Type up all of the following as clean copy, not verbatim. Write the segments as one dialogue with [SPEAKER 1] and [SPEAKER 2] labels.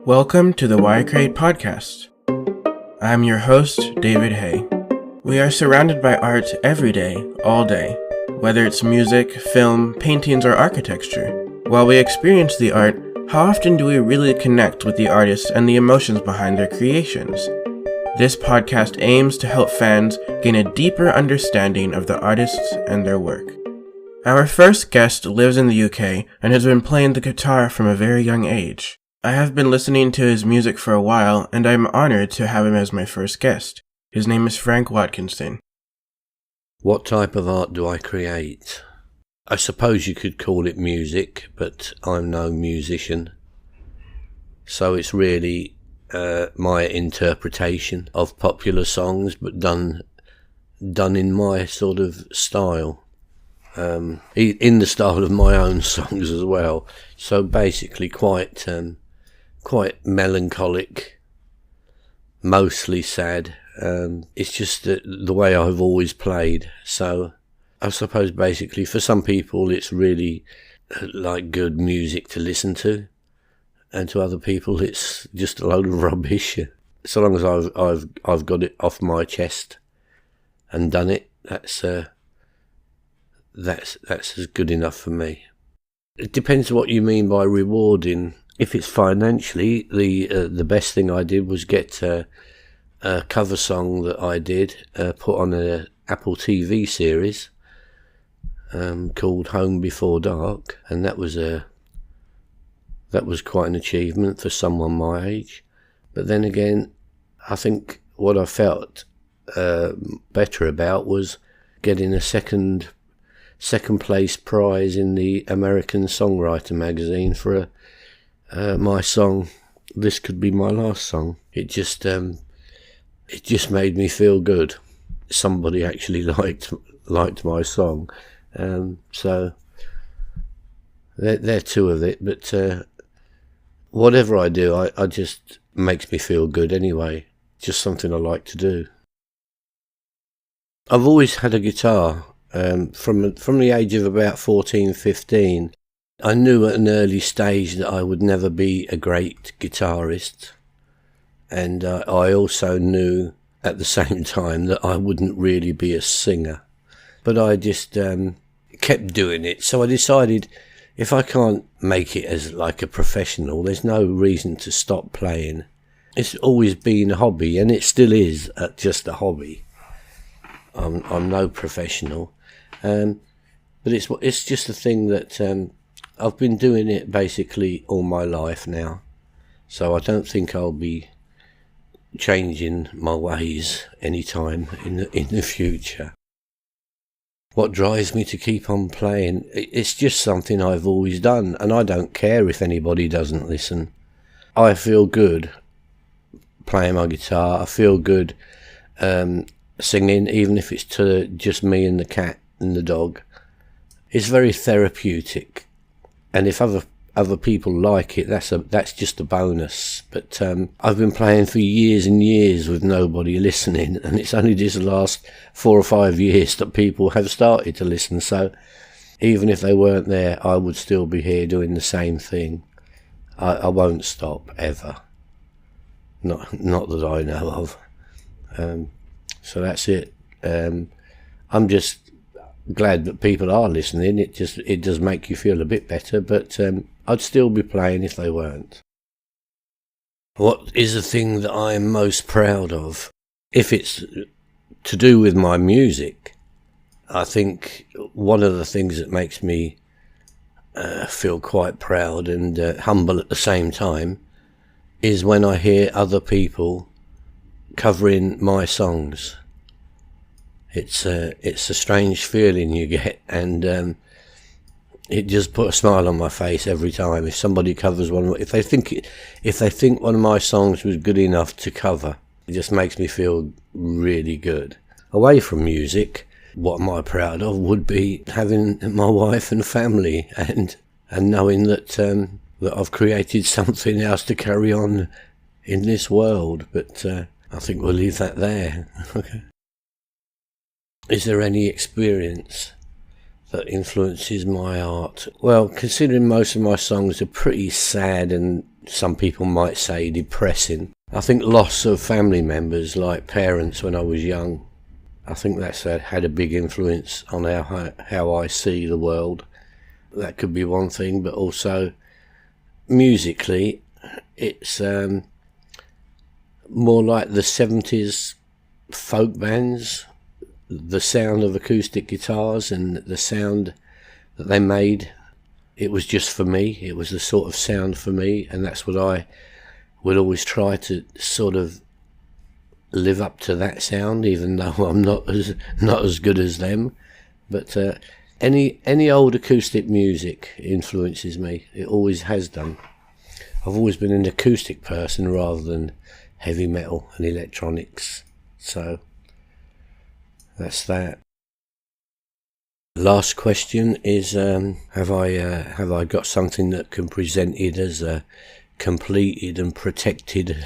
[SPEAKER 1] Welcome to the Why Create podcast. I'm your host, David Hay. We are surrounded by art every day, all day, whether it's music, film, paintings, or architecture. While we experience the art, how often do we really connect with the artists and the emotions behind their creations? This podcast aims to help fans gain a deeper understanding of the artists and their work. Our first guest lives in the UK and has been playing the guitar from a very young age. I have been listening to his music for a while, and I'm honored to have him as my first guest. His name is Frank Watkinson.
[SPEAKER 2] What type of art do I create? I suppose you could call it music, but I'm no musician. So it's really my interpretation of popular songs, but done in my sort of style. In the style of my own songs as well. So basically quite melancholic, mostly sad. It's just the way I've always played. So I suppose basically for some people it's really like good music to listen to, and to other people it's just a load of rubbish. So long as I've got it off my chest and done it, that's as good enough for me. It depends what you mean by rewarding. If it's financially, the best thing I did was get a cover song that I did put on a Apple TV series called Home Before Dark, and that was quite an achievement for someone my age. But then again, I think what I felt better about was getting a second place prize in the American Songwriter magazine for my song "This Could Be My Last Song." It just made me feel good. Somebody actually liked my song, so they're two of it. But whatever I do, I just makes me feel good anyway. Just something I like to do. I've always had a guitar. From the age of about 14, 15, I knew at an early stage that I would never be a great guitarist, and I also knew at the same time that I wouldn't really be a singer. But I just kept doing it, so I decided if I can't make it as like a professional, there's no reason to stop playing. It's always been a hobby, and it still is just a hobby. I'm no professional. But it's just a thing that I've been doing it basically all my life now, so I don't think I'll be changing my ways anytime in the future. What drives me to keep on playing? It's just something I've always done, and I don't care if anybody doesn't listen. I feel good playing my guitar. I feel good singing, even if it's to just me and the cat and the dog. It's very therapeutic, and if other people like it, that's just a bonus. But I've been playing for years and years with nobody listening, and it's only this last 4 or 5 years that people have started to listen. So even if they weren't there, I would still be here doing the same thing. I won't stop ever, not that I know of. So that's it. I'm just glad that people are listening. It does make you feel a bit better, but I'd still be playing if they weren't. What is the thing that I am most proud of? If it's to do with my music, I think one of the things that makes me feel quite proud and humble at the same time is when I hear other people covering my songs. It's a strange feeling you get, and it just put a smile on my face every time. If somebody covers if they think one of my songs was good enough to cover, it just makes me feel really good. Away from music, what am I proud of would be having my wife and family, and knowing that I've created something else to carry on in this world. But I think we'll leave that there. Okay. Is there any experience that influences my art? Well, considering most of my songs are pretty sad and some people might say depressing. I think loss of family members, like parents when I was young, I think that's had a big influence on how I see the world. That could be one thing, but also musically, it's more like the 70s folk bands, the sound of acoustic guitars and the sound that they made. It was just for me. It was the sort of sound for me, and that's what I would always try to sort of live up to, that sound, even though I'm not as good as them. But any old acoustic music influences me. It always has done. I've always been an acoustic person rather than heavy metal and electronics. So that's that. Last question is, have I got something that can present it as a completed and protected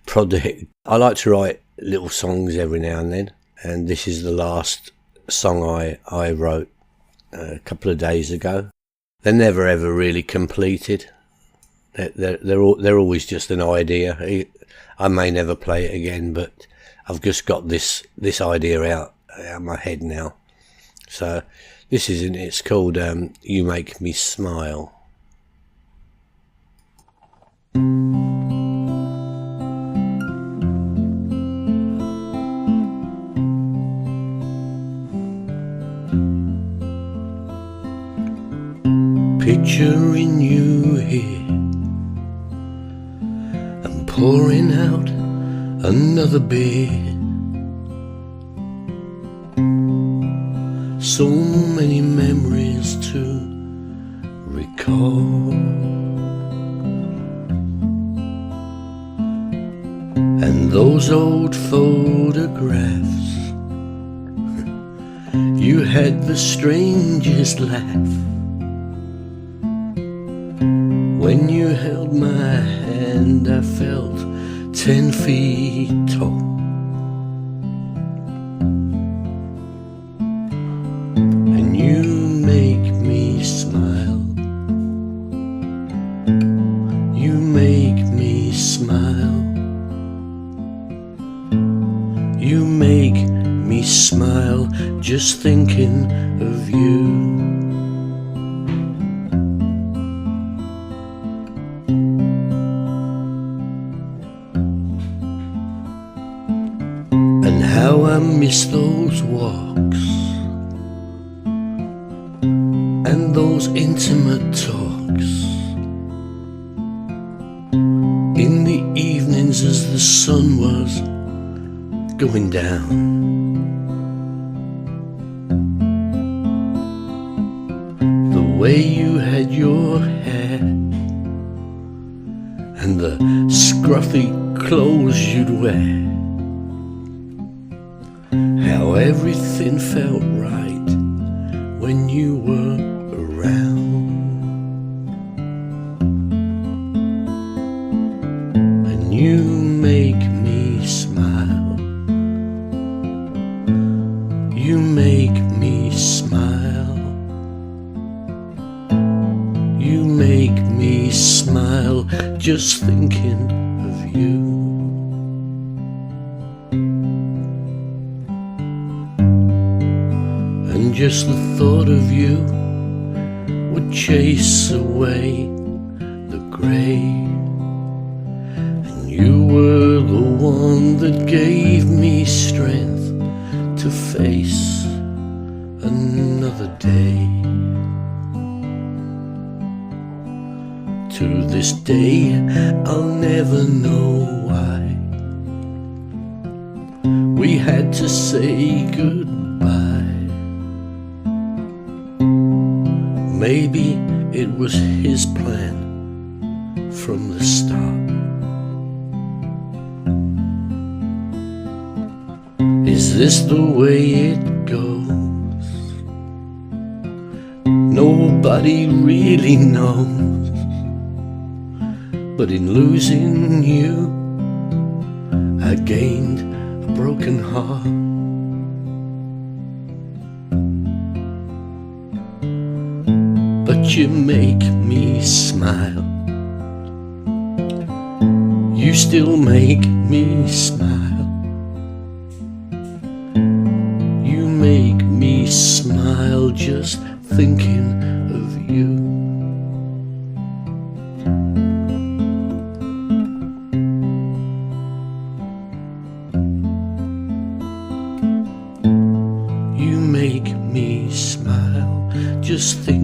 [SPEAKER 2] project? I like to write little songs every now and then, and this is the last song I wrote a couple of days ago. They're never ever really completed. They're always just an idea. I may never play it again, but I've just got this idea out of my head now. So this is it. It's called You Make Me Smile. Picturing you here and pouring out another beer. So many memories to recall, and those old photographs. You had the strangest laugh when you held my hand. I felt 10 feet tall. Smile just thinking of you. And how I miss those walks and those intimate talks in the evenings as the sun was going down. The way you had your hair and the scruffy clothes you'd wear, how everything felt right when you were around. And you make me smile. You make me smile. You make me smile just thinking of you. And just the thought of you would chase away the grey. And you were the one that gave me strength to face another day. To this day, I'll never know why we had to say goodbye. Maybe it was his plan from the start. Is this the way it goes? Nobody really knows. But in losing you, I gained a broken heart. But you make me smile. You still make me smile. You make me smile just thinking of you. You make me smile just thinking